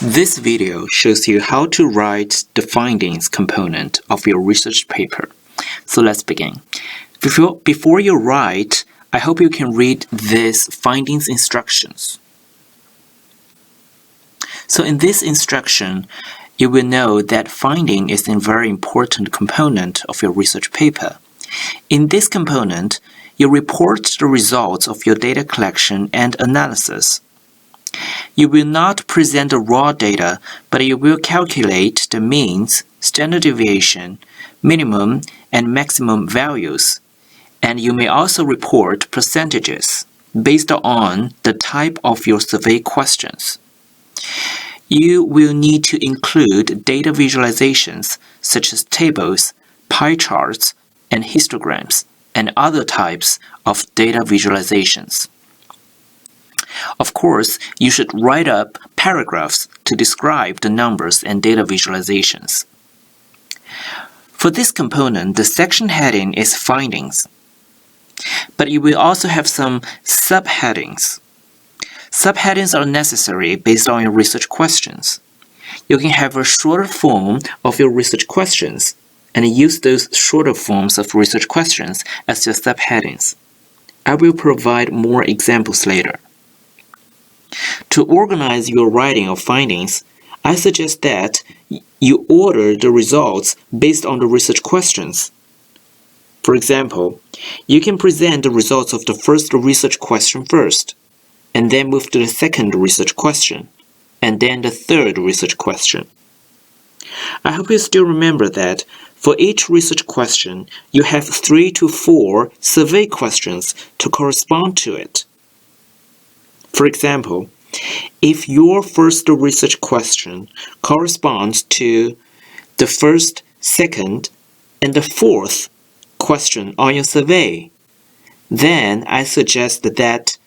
This video shows you how to write the findings component of your research paper. So let's begin. Before you write, I hope you can read these findings instructions. So in this instruction, you will know that finding is a very important component of your research paper. In this component, you report the results of your data collection and analysis. You will not present the raw data, but you will calculate the means, standard deviation, minimum and maximum values. And you may also report percentages based on the type of your survey questions. You will need to include data visualizations such as tables, pie charts, and histograms, and other types of data visualizations. Of course, you should write up paragraphs to describe the numbers and data visualizations. For this component, the section heading is Findings, but you will also have some subheadings. Subheadings are necessary based on your research questions. You can have a shorter form of your research questions and use those shorter forms of research questions as your subheadings. I will provide more examples later. To organize your writing of findings, I suggest that you order the results based on the research questions. For example, you can present the results of the first research question first, and then move to the second research question, and then the third research question. I hope you still remember that for each research question, you have 3 to 4 survey questions to correspond to it. For example, if your first research question corresponds to the first, second, and the fourth question on your survey, then I suggest that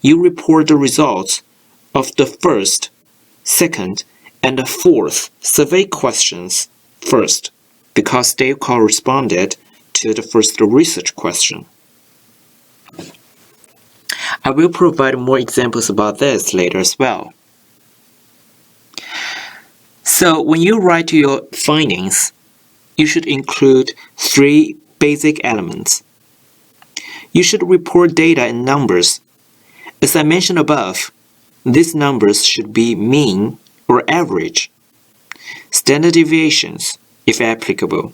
you report the results of the first, second, and the fourth survey questions first, because they corresponded to the first research question. I will provide more examples about this later as well. So when you write your findings, you should include 3 basic elements. You should report data in numbers. As I mentioned above, these numbers should be mean or average, standard deviations, if applicable,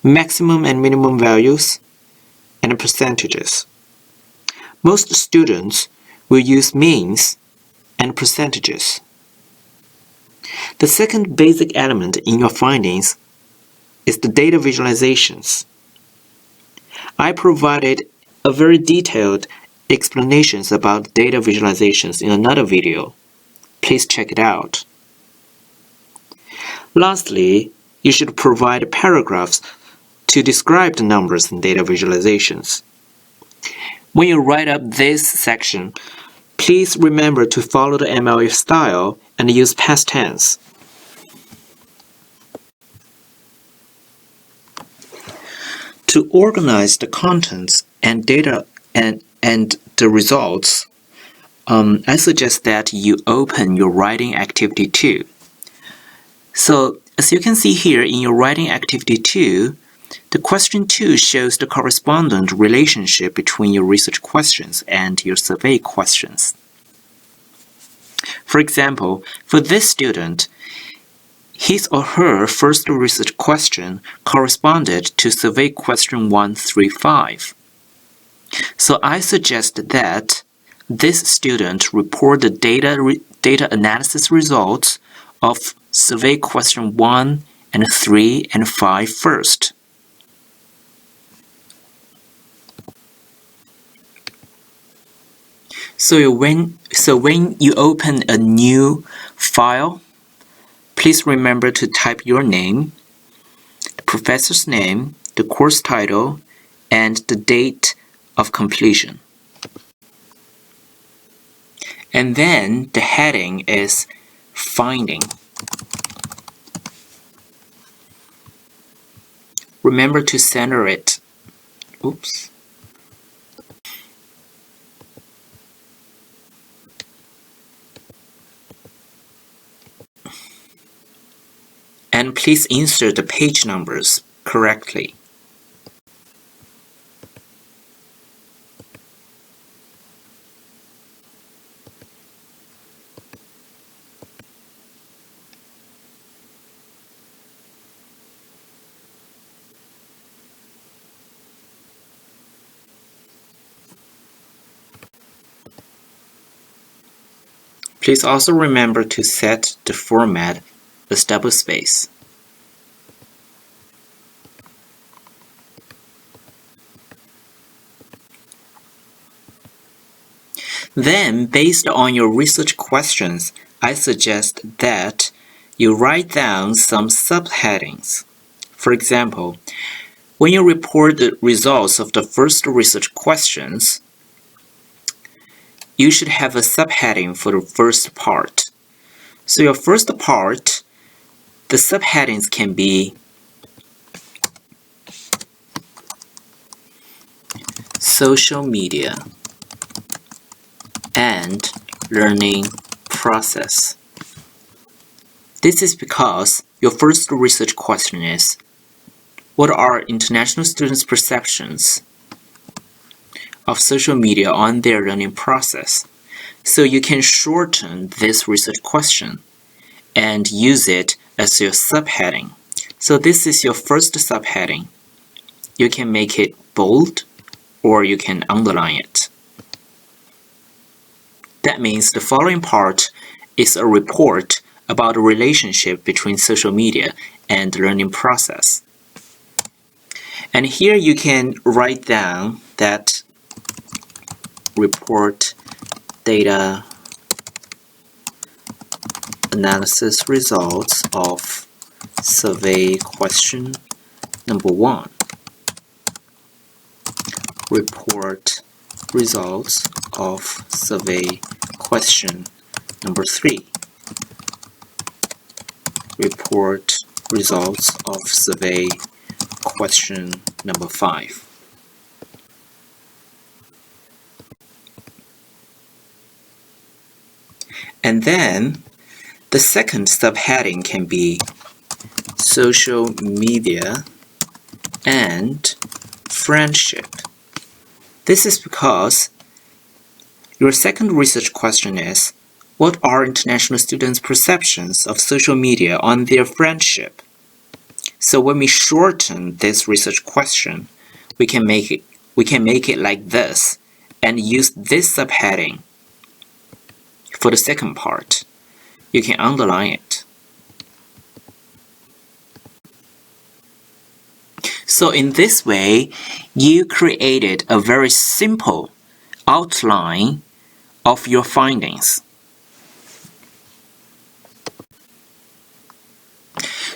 maximum and minimum values, and percentages. Most students will use means and percentages. The second basic element in your findings is the data visualizations. I provided a very detailed explanations about data visualizations in another video. Please check it out. Lastly, you should provide paragraphs to describe the numbers and data visualizations. When you write up this section, please remember to follow the MLA style and use past tense. To organize the contents and data and the results, I suggest that you open your writing activity 2. So, as you can see here in your writing activity 2, the question 2 shows the correspondent relationship between your research questions and your survey questions. For example, for this student, his or her first research question corresponded to survey question 135. So I suggest that this student report the data analysis results of survey question 1 and 3 and 5 first. So when you open a new file, please remember to type your name, the professor's name, the course title, and the date of completion. And then the heading is Finding. Remember to center it. Oops. and please insert the page numbers correctly. Please also remember to set the format as double space. Then, based on your research questions, I suggest that you write down some subheadings. For example, when you report the results of the first research questions, you should have a subheading for the first part. So your first part, the subheadings can be social media and learning process. This is because your first research question is, what are international students' perceptions of social media on their learning process? So you can shorten this research question and use it as your subheading. So this is your first subheading. You can make it bold or you can underline it. That means the following part is a report about the relationship between social media and the learning process. And here you can write down that report data analysis results of survey question number 1. Report results of survey question number 3. Report results of survey question number 5. And then the second subheading can be social media and friendship. This is because your second research question is, what are international students' perceptions of social media on their friendship? So when we shorten this research question, we can make it like this and use this subheading for the second part. You can underline it. So in this way, you created a very simple outline of your findings.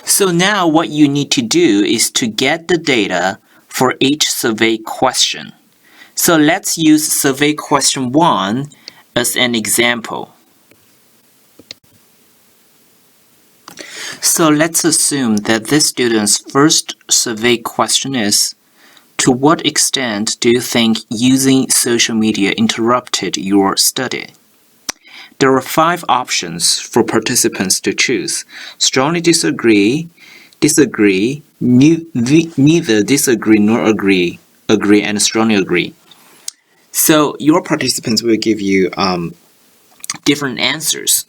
So now what you need to do is to get the data for each survey question. So let's use survey question 1 as an example. So let's assume that this student's first survey question is, to what extent do you think using social media interrupted your study? There are 5 options for participants to choose. Strongly disagree, disagree, neither disagree nor agree, agree, and strongly agree. So your participants will give you different answers.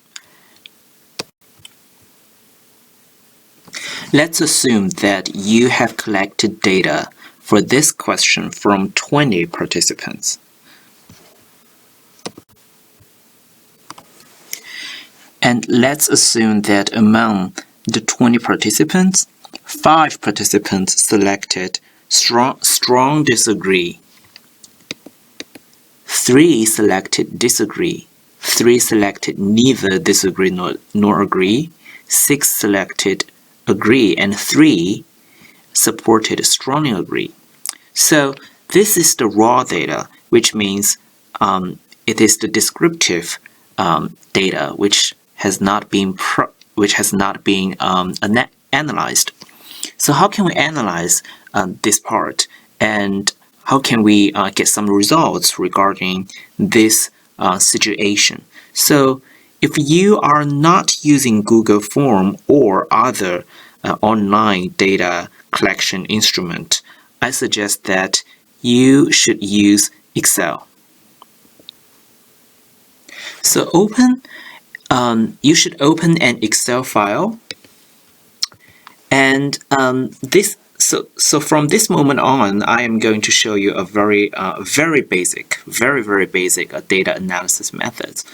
Let's assume that you have collected data for this question from 20 participants. And let's assume that among the 20 participants, 5 participants selected strong disagree, 3 selected disagree, 3 selected neither disagree nor agree, 6 selected agree, and 3 supported strongly agree. So this is the raw data, which means it is the descriptive data which has not been analyzed. So how can we analyze this part, and how can we get some results regarding this situation? So if you are not using Google Form or other online data collection instrument, I suggest that you should use Excel. So you should open an Excel file, and so from this moment on, I am going to show you a very basic data analysis methods.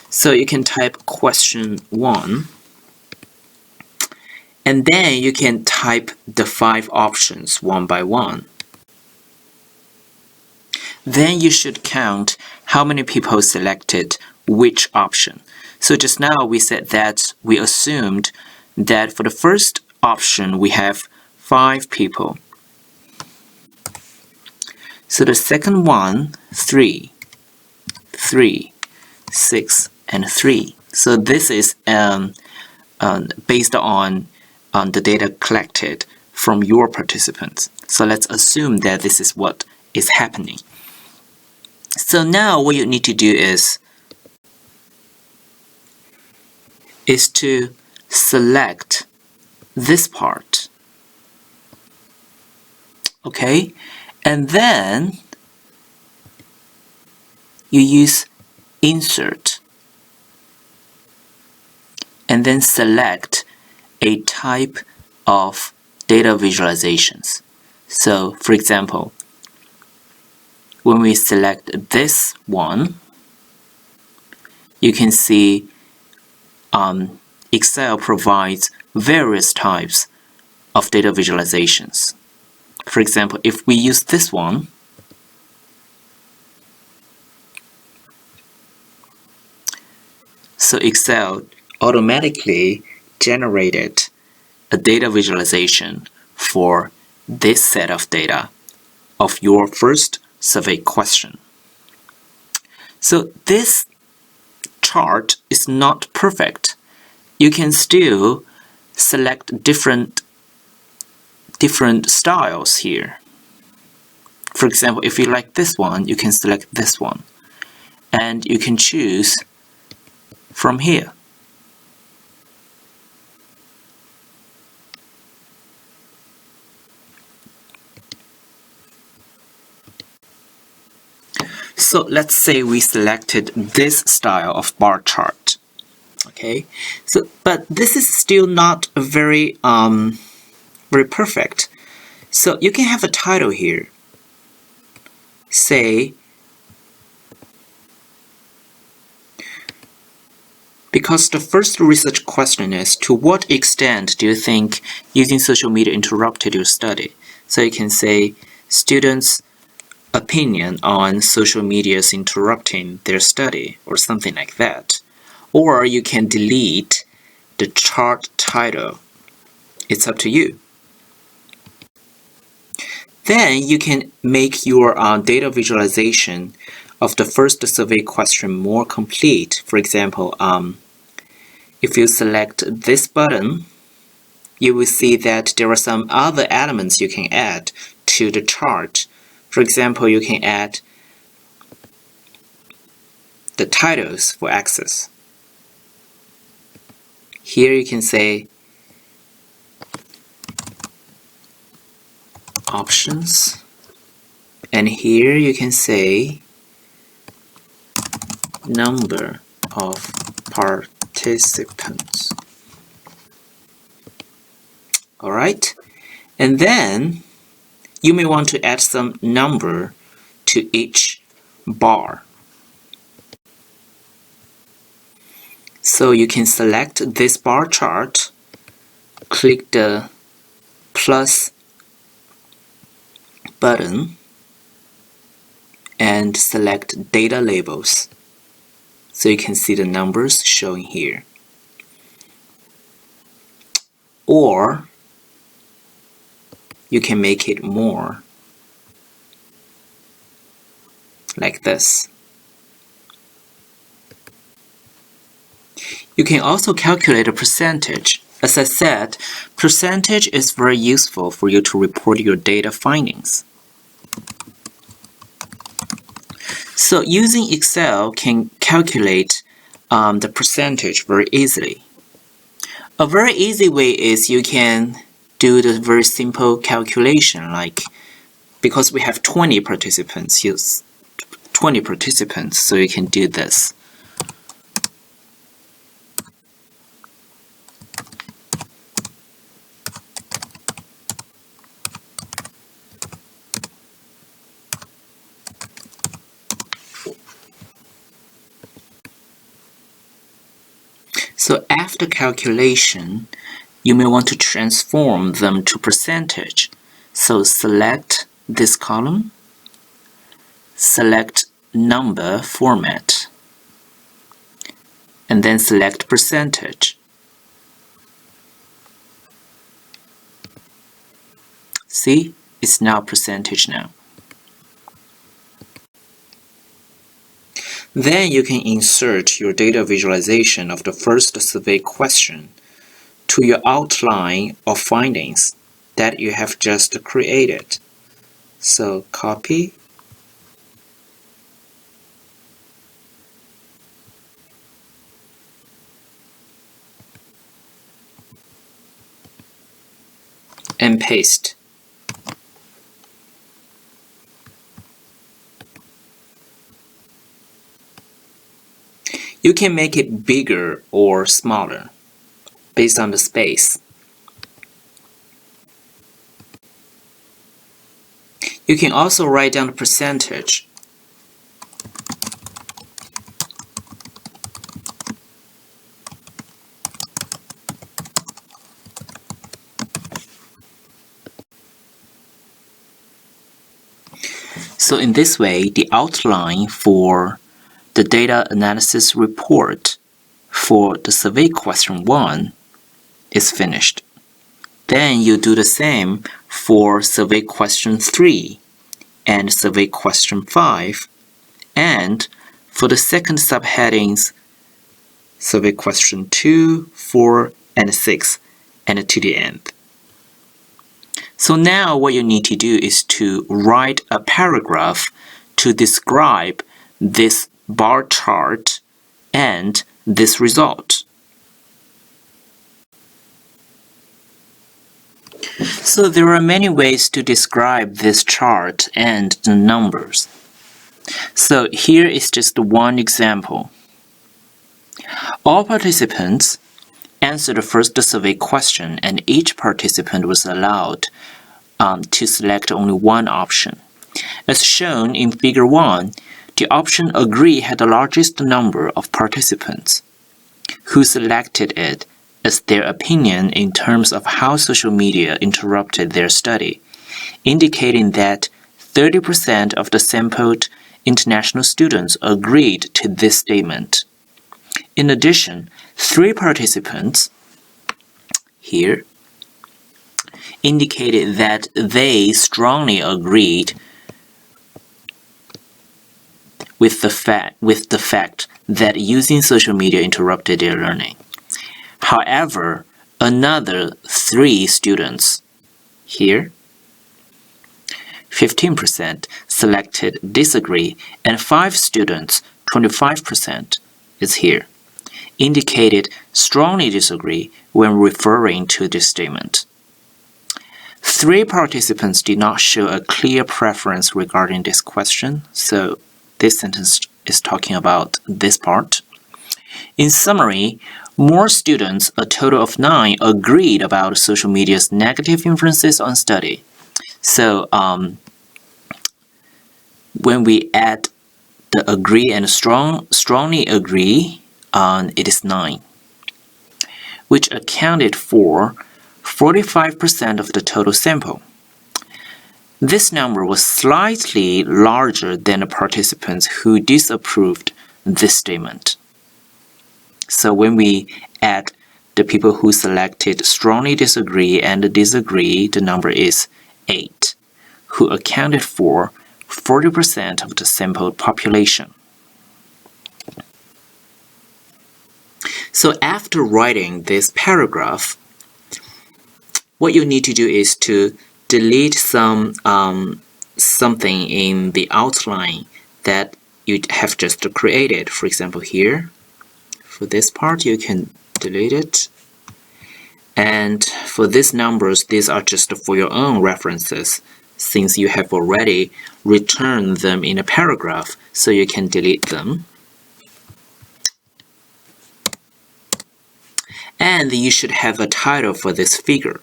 So you can type question 1, and then you can type the 5 options one by one. Then you should count how many people selected which option. So just now we said that we assumed that for the first option we have 5 people. So the second one, 3, 6, and 3. So this is based on the data collected from your participants. So let's assume that this is what is happening. So now what you need to do is to select this part. Okay? And then you use insert and then select a type of data visualizations. So for example, when we select this one, you can see Excel provides various types of data visualizations. For example, if we use this one, so Excel automatically generated a data visualization for this set of data of your first survey question. So this chart is not perfect. You can still select different styles here. For example, if you like this one, you can select this one, and you can choose from here. So let's say we selected this style of bar chart. Okay, so but this is still not very perfect. So you can have a title here. Say, because the first research question is, to what extent do you think using social media interrupted your study? So you can say, students' opinion on social media's interrupting their study, or something like that. Or you can delete the chart title. It's up to you. Then you can make your data visualization of the first survey question more complete. For example, if you select this button, you will see that there are some other elements you can add to the chart. For example, you can add the titles for access. Here you can say options, and here you can say number of participants. Alright, and then you may want to add some number to each bar. So you can select this bar chart, click the plus button, and select data labels. So you can see the numbers showing here. Or you can make it more like this. You can also calculate a percentage. As I said, percentage is very useful for you to report your data findings. So using Excel can calculate the percentage very easily. A very easy way is you can do the very simple calculation, like because we have 20 participants, use 20 participants, so you can do this. So after calculation, you may want to transform them to percentage. So select this column, select number format, and then select percentage. See, it's now percentage now. Then you can insert your data visualization of the first survey question to your outline of findings that you have just created. So copy, and paste. You can make it bigger or smaller based on the space. You can also write down the percentage. So in this way, the outline for the data analysis report for the survey question 1 is finished. Then you do the same for survey question 3 and survey question 5, and for the second subheadings, survey question 2, 4, and 6, and to the end. So now what you need to do is to write a paragraph to describe this bar chart and this result. So there are many ways to describe this chart and the numbers. So here is just one example. All participants answered the first survey question, and each participant was allowed to select only one option. As shown in Figure 1, the option Agree had the largest number of participants who selected it as their opinion in terms of how social media interrupted their study, indicating that 30% of the sampled international students agreed to this statement. In addition, 3 participants here indicated that they strongly agreed with the fact that using social media interrupted their learning. However, another 3 students here, 15%, selected disagree, and 5 students, 25%, is here, indicated strongly disagree when referring to this statement. 3 participants did not show a clear preference regarding this question, so this sentence is talking about this part. In summary, more students, a total of 9, agreed about social media's negative influences on study. So when we add the agree and strongly agree, it is 9, which accounted for 45% of the total sample. This number was slightly larger than the participants who disapproved this statement. So when we add the people who selected strongly disagree and disagree, the number is 8, who accounted for 40% of the sampled population. So after writing this paragraph, what you need to do is to delete something in the outline that you have just created. For example, here, for this part, you can delete it. And for these numbers, these are just for your own references, since you have already returned them in a paragraph, so you can delete them. And you should have a title for this figure.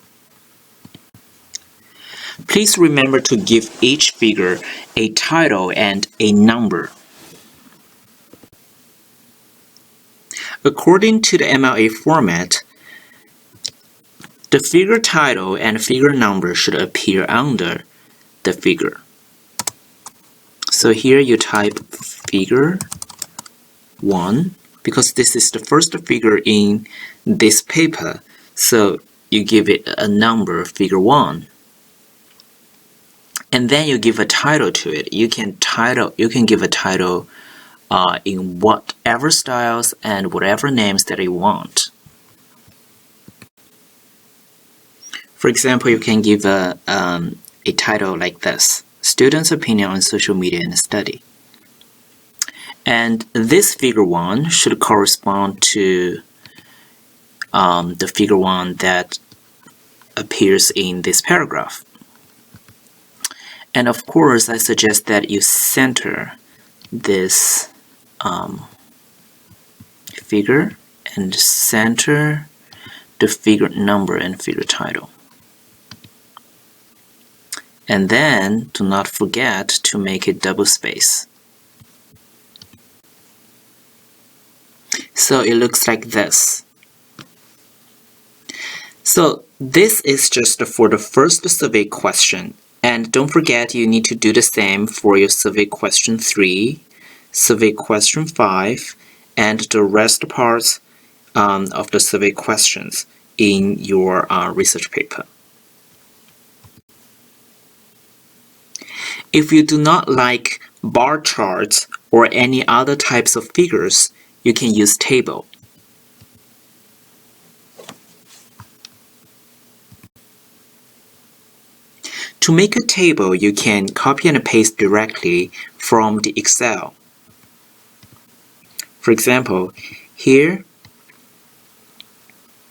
Please remember to give each figure a title and a number. According to the MLA format, the figure title and figure number should appear under the figure. So here you type figure 1, because this is the first figure in this paper, so you give it a number, figure 1. And then you give a title to it. You can give a title in whatever styles and whatever names that you want. For example, you can give a title like this: Students' Opinion on Social Media and Study. And this figure 1 should correspond to the figure 1 that appears in this paragraph. And of course, I suggest that you center this figure and center the figure number and figure title. And then do not forget to make it double space. So it looks like this. So this is just for the first survey question. And don't forget, you need to do the same for your survey question 3, survey question 5, and the rest parts of the survey questions in your research paper. If you do not like bar charts or any other types of figures, you can use table. To make a table, you can copy and paste directly from the Excel. For example, here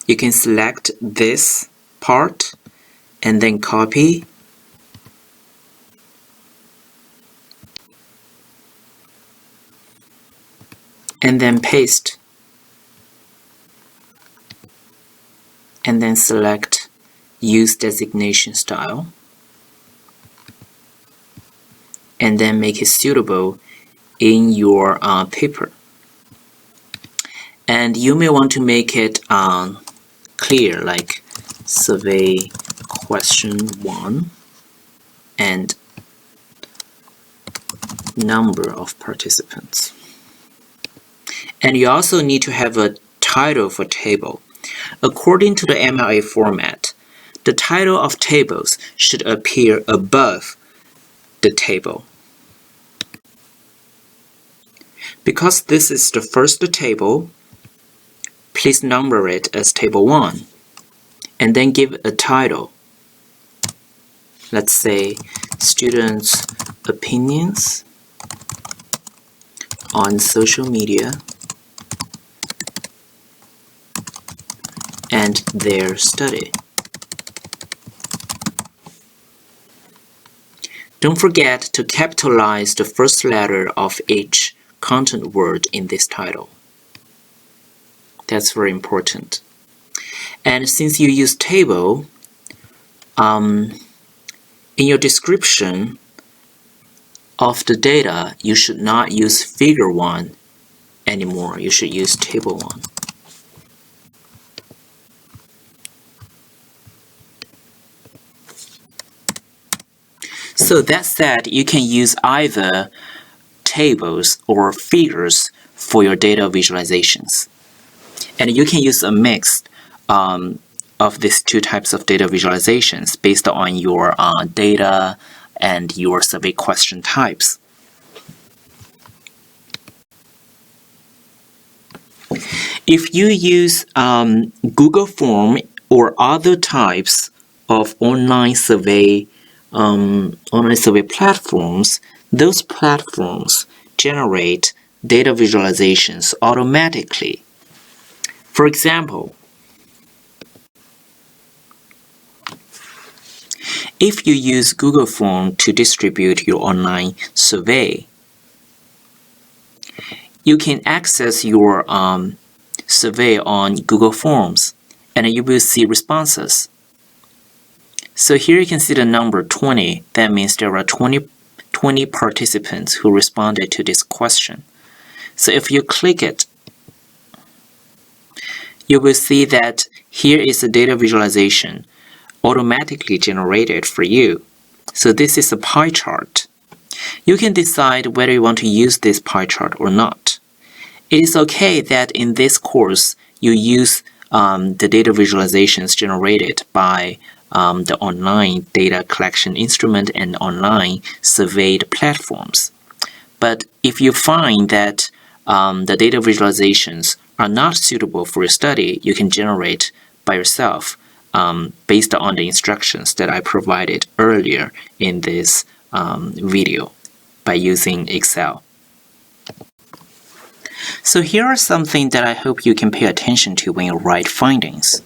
you can select this part and then copy and then paste, and then select Use Designation Style, and then make it suitable in your paper. And you may want to make it clear, like survey question 1 and number of participants. And you also need to have a title for table. According to the MLA format, the title of tables should appear above the table. Because this is the first table, please number it as table 1 and then give a title. Let's say Students' Opinions on Social Media and Their Study. Don't forget to capitalize the first letter of each content word in this title. That's very important. And since you use table, in your description of the data, you should not use figure 1 anymore. You should use table 1. So that said, you can use either tables or figures for your data visualizations. And you can use a mix of these two types of data visualizations based on your data and your survey question types. If you use Google Form or other types of online survey platforms, those platforms generate data visualizations automatically. For example, If you use Google Form to distribute your online survey, you can access your survey on Google Forms, and you will see responses. So here you can see the number 20. That means there are 20 participants who responded to this question. So if you click it, you will see that here is the data visualization automatically generated for you. So this is a pie chart. You can decide whether you want to use this pie chart or not. It is okay that in this course you use the data visualizations generated by the online data collection instrument and online surveyed platforms. But if you find that the data visualizations are not suitable for your study, you can generate by yourself based on the instructions that I provided earlier in this video by using Excel. So here are something that I hope you can pay attention to when you write findings.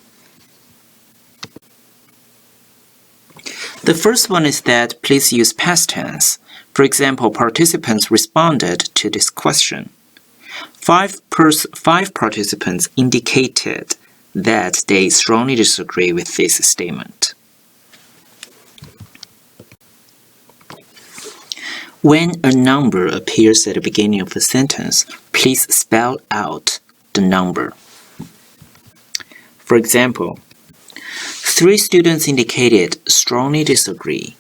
The first one is that please use past tense. For example, participants responded to this question. Five participants indicated that they strongly disagree with this statement. When a number appears at the beginning of a sentence, please spell out the number. For example, 3 students indicated strongly disagree.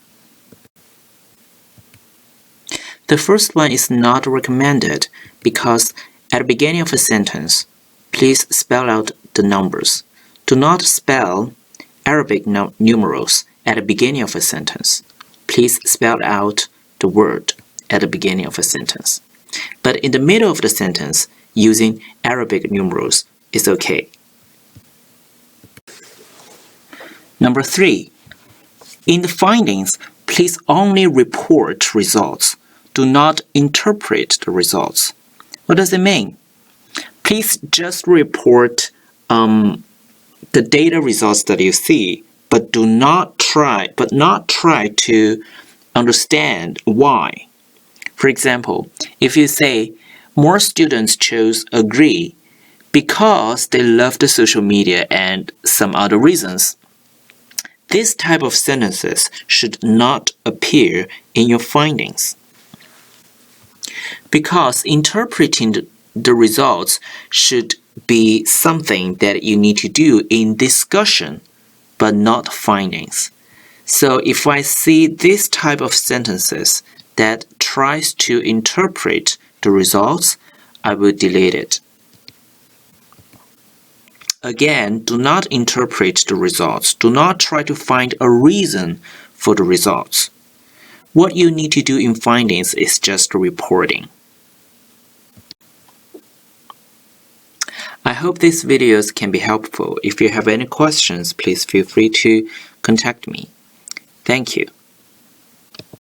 The first one is not recommended because at the beginning of a sentence, please spell out the numbers. Do not spell Arabic numerals at the beginning of a sentence. Please spell out the word at the beginning of a sentence. But in the middle of the sentence, using Arabic numerals is okay. Number 3, in the findings, please only report results. Do not interpret the results. What does it mean? Please just report the data results that you see, but not try to understand why. For example, if you say more students chose agree because they love the social media and some other reasons, this type of sentences should not appear in your findings. Because interpreting the results should be something that you need to do in discussion, but not findings. So if I see this type of sentences that tries to interpret the results, I will delete it. Again, do not interpret the results. Do not try to find a reason for the results. What you need to do in findings is just reporting. I hope these videos can be helpful. If you have any questions, please feel free to contact me. Thank you.